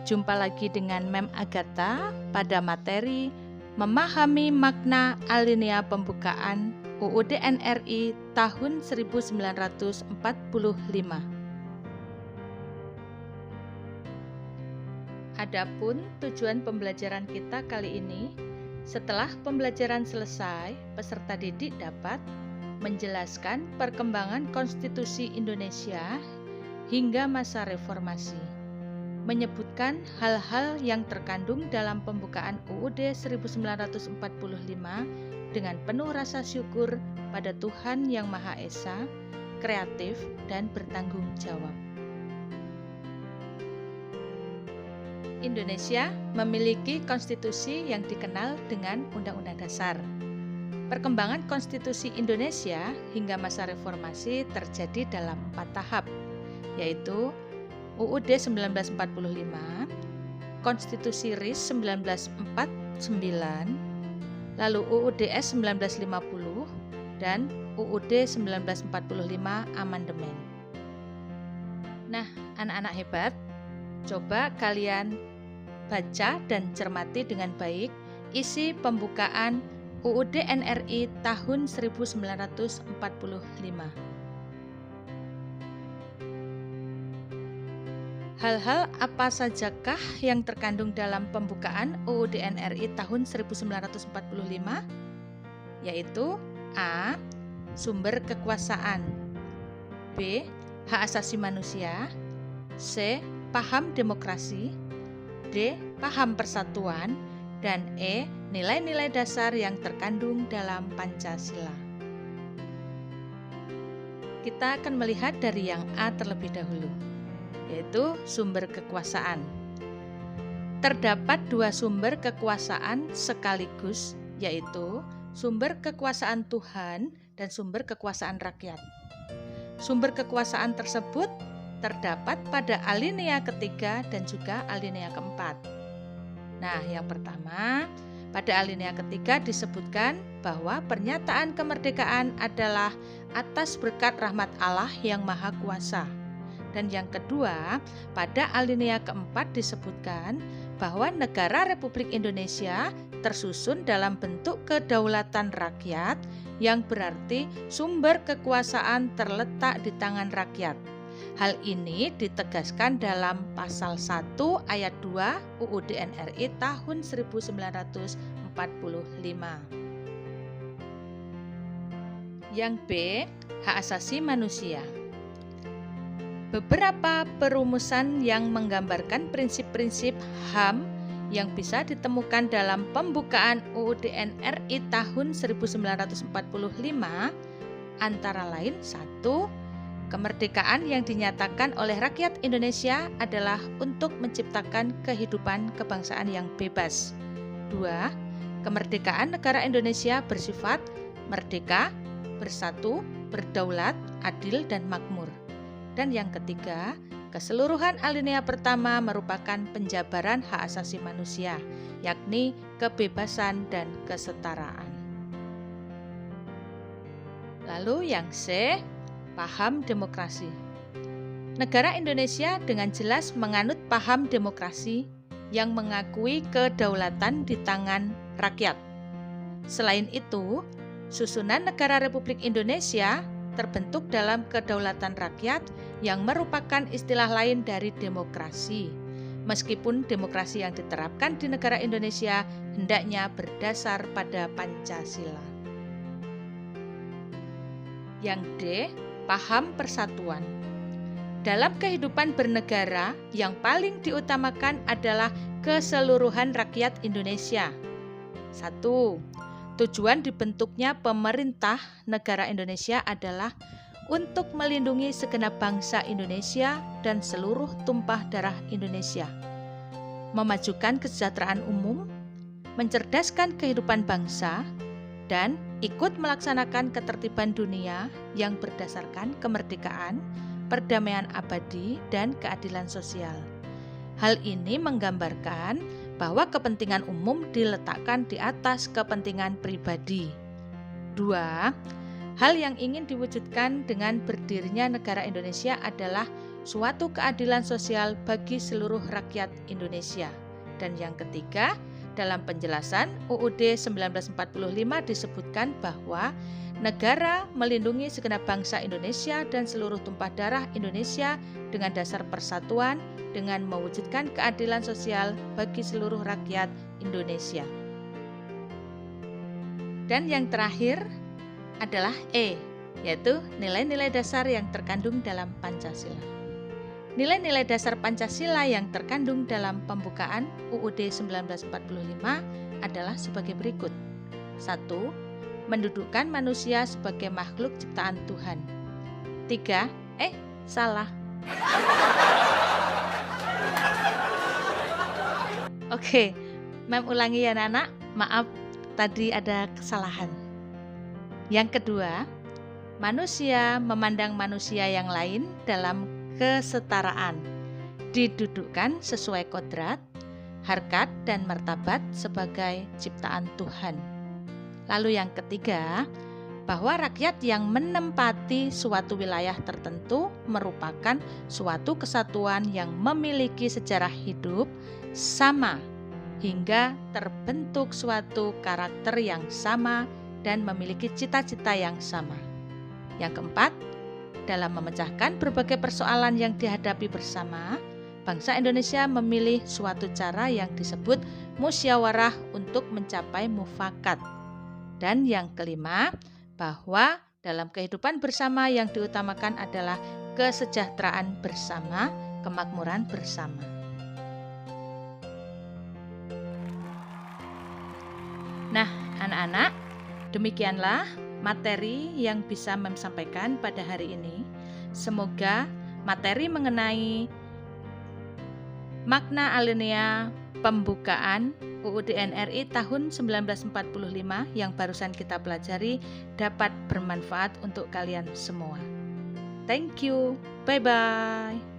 Jumpa lagi dengan Mem Agatha pada materi Memahami Makna Alinea Pembukaan UUD NRI tahun 1945. Adapun tujuan pembelajaran kita kali ini, setelah pembelajaran selesai, peserta didik dapat menjelaskan perkembangan konstitusi Indonesia hingga masa reformasi, menyebutkan hal-hal yang terkandung dalam pembukaan UUD 1945 dengan penuh rasa syukur pada Tuhan Yang Maha Esa, kreatif, dan bertanggung jawab. Indonesia memiliki konstitusi yang dikenal dengan Undang-Undang Dasar. Perkembangan konstitusi Indonesia hingga masa reformasi terjadi dalam 4 tahap, yaitu UUD 1945, Konstitusi RIS 1949, lalu UUDS 1950, dan UUD 1945 Amandemen. Nah, anak-anak hebat, coba kalian baca dan cermati dengan baik isi pembukaan UUD NRI tahun 1945. Hal-hal apa sajakah yang terkandung dalam pembukaan UUD NRI tahun 1945? Yaitu A. Sumber kekuasaan, B. Hak asasi manusia, C. Paham demokrasi, D. Paham persatuan, dan E. Nilai-nilai dasar yang terkandung dalam Pancasila. Kita akan melihat dari yang A terlebih dahulu, yaitu sumber kekuasaan. Terdapat 2 sumber kekuasaan sekaligus, yaitu sumber kekuasaan Tuhan dan sumber kekuasaan rakyat. Sumber kekuasaan tersebut terdapat pada alinea ketiga dan juga alinea keempat. Nah, yang pertama, pada alinea ketiga disebutkan bahwa pernyataan kemerdekaan adalah atas berkat rahmat Allah yang Maha Kuasa. Dan yang kedua, pada alinea keempat disebutkan bahwa negara Republik Indonesia tersusun dalam bentuk kedaulatan rakyat, yang berarti sumber kekuasaan terletak di tangan rakyat. Hal ini ditegaskan dalam pasal 1 ayat 2 UUD NRI tahun 1945. Yang B, hak asasi manusia. Beberapa perumusan yang menggambarkan prinsip-prinsip HAM yang bisa ditemukan dalam pembukaan UUD NRI tahun 1945 antara lain 1. Kemerdekaan yang dinyatakan oleh rakyat Indonesia adalah untuk menciptakan kehidupan kebangsaan yang bebas. 2. Kemerdekaan negara Indonesia bersifat merdeka, bersatu, berdaulat, adil, dan makmur. Dan yang ketiga, keseluruhan alinea pertama merupakan penjabaran hak asasi manusia, yakni kebebasan dan kesetaraan. Lalu yang C, paham demokrasi. Negara Indonesia dengan jelas menganut paham demokrasi yang mengakui kedaulatan di tangan rakyat. Selain itu, susunan negara Republik Indonesia terbentuk dalam kedaulatan rakyat yang merupakan istilah lain dari demokrasi. Meskipun demokrasi yang diterapkan di negara Indonesia hendaknya berdasar pada Pancasila. Yang D, paham persatuan. Dalam kehidupan bernegara, yang paling diutamakan adalah keseluruhan rakyat Indonesia. 1. Tujuan dibentuknya pemerintah negara Indonesia adalah untuk melindungi segenap bangsa Indonesia dan seluruh tumpah darah Indonesia, memajukan kesejahteraan umum, mencerdaskan kehidupan bangsa, dan ikut melaksanakan ketertiban dunia yang berdasarkan kemerdekaan, perdamaian abadi, dan keadilan sosial. Hal ini menggambarkan bahwa kepentingan umum diletakkan di atas kepentingan pribadi. 2. Hal yang ingin diwujudkan dengan berdirinya negara Indonesia adalah suatu keadilan sosial bagi seluruh rakyat Indonesia. Dan yang ketiga, dalam penjelasan UUD 1945 disebutkan bahwa negara melindungi segenap bangsa Indonesia dan seluruh tumpah darah Indonesia dengan dasar persatuan dengan mewujudkan keadilan sosial bagi seluruh rakyat Indonesia. Dan yang terakhir adalah E, yaitu nilai-nilai dasar yang terkandung dalam Pancasila. Nilai-nilai dasar Pancasila yang terkandung dalam pembukaan UUD 1945 adalah sebagai berikut. 1. Mendudukkan manusia sebagai makhluk ciptaan Tuhan. 3. Salah. Oke, Mem ulangi ya anak-anak. Maaf, tadi ada kesalahan. Yang kedua, manusia memandang manusia yang lain dalam kesetaraan, didudukkan sesuai kodrat, harkat, dan martabat sebagai ciptaan Tuhan. Lalu yang ketiga, bahwa rakyat yang menempati suatu wilayah tertentu merupakan suatu kesatuan yang memiliki sejarah hidup sama hingga terbentuk suatu karakter yang sama dan memiliki cita-cita yang sama. Yang keempat, dalam memecahkan berbagai persoalan yang dihadapi bersama, bangsa Indonesia memilih suatu cara yang disebut musyawarah untuk mencapai mufakat. Dan yang kelima, bahwa dalam kehidupan bersama yang diutamakan adalah kesejahteraan bersama, kemakmuran bersama. Nah, anak-anak, demikianlah materi yang bisa Mem sampaikan pada hari ini. Semoga materi mengenai makna alinea pembukaan UUD NRI tahun 1945 yang barusan kita pelajari dapat bermanfaat untuk kalian semua. Thank you. Bye-bye.